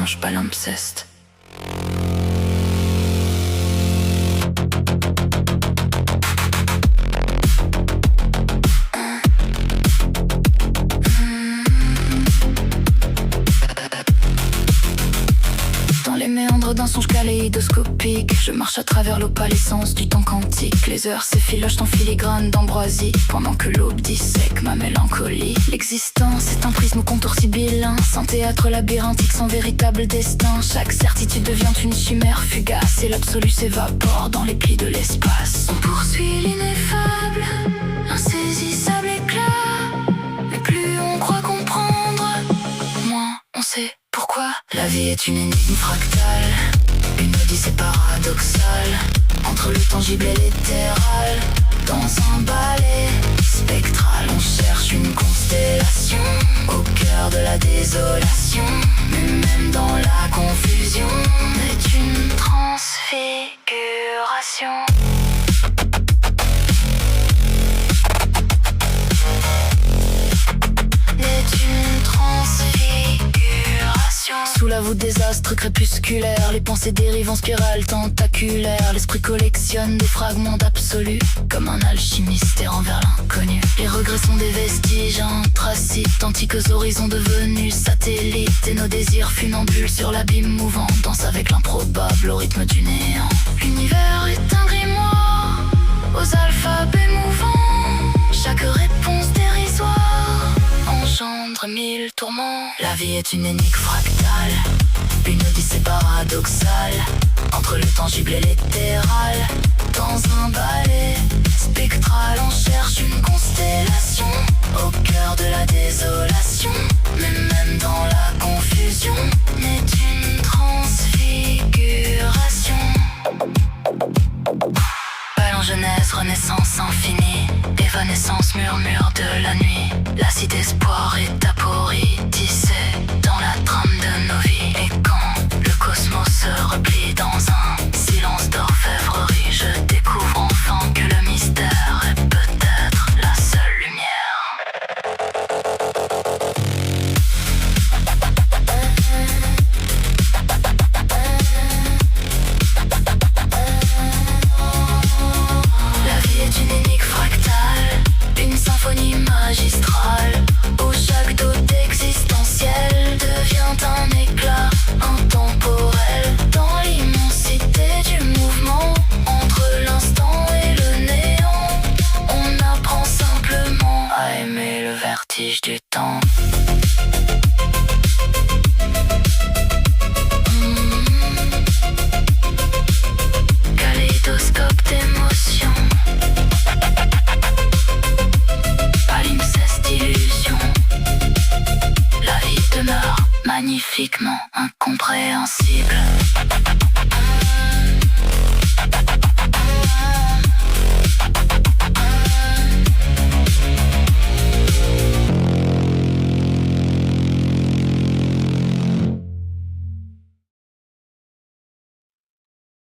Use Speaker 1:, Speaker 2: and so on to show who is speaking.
Speaker 1: étrange palimpseste. Dans les méandres d'un songe kaléidoscopique, je marche à travers l'opalescence du temps quantique. Les heures s'effilochent en filigrane d'ambroisie, pendant que l'aube dissèque ma mélancolie. L'existence est un prisme au contour sibyllin, sans théâtre labyrinthique, sans véritable destin. Chaque certitude devient une chimère fugace, et l'absolu s'évapore dans les plis de l'espace. On poursuit l'ineffable, l'insaisissable éclat, mais plus on croit comprendre, moins on sait pourquoi. La vie est une énigme fractale, une odyssée paradoxale, entre le tangible et l'éthéral. Dans un ballet spectral, on cherche une constellation au cœur de la désolation. Mais même dans la confusion, est une transfiguration. Sous la voûte des astres crépusculaires, les pensées dérivent en spirale tentaculaire. L'esprit collectionne des fragments d'absolu, comme un alchimiste errant vers l'inconnu. Les regrets sont des vestiges anthracites, d'antiques horizons devenus satellites. Et nos désirs funambules sur l'abîme mouvant dansent avec l'improbable au rythme du néant. L'univers est un grimoire aux alphabets mouvants. Chaque réponse dérisoire engendre mille tourments. La vie est une énigme fractale, une odyssée paradoxale, entre le tangible et l'éthéral. Dans un ballet spectral, on cherche une constellation au cœur de la désolation. Mais même dans la confusion, n'est une transfiguration. Jeunesse, renaissance infinie, évanescence, murmure de la nuit. L'acide d'espoir est aporie, tissé dans la trame de nos vies. Et quand le cosmos se replie dans un silence d'orfèvrerie, je découvre enfin que le mystère est peut-être la seule lumière. Magistrale, où chaque doute existentielle devient un éclat intemporel. Dans l'immensité du mouvement, entre l'instant et le néant, on apprend simplement à aimer le vertige du temps.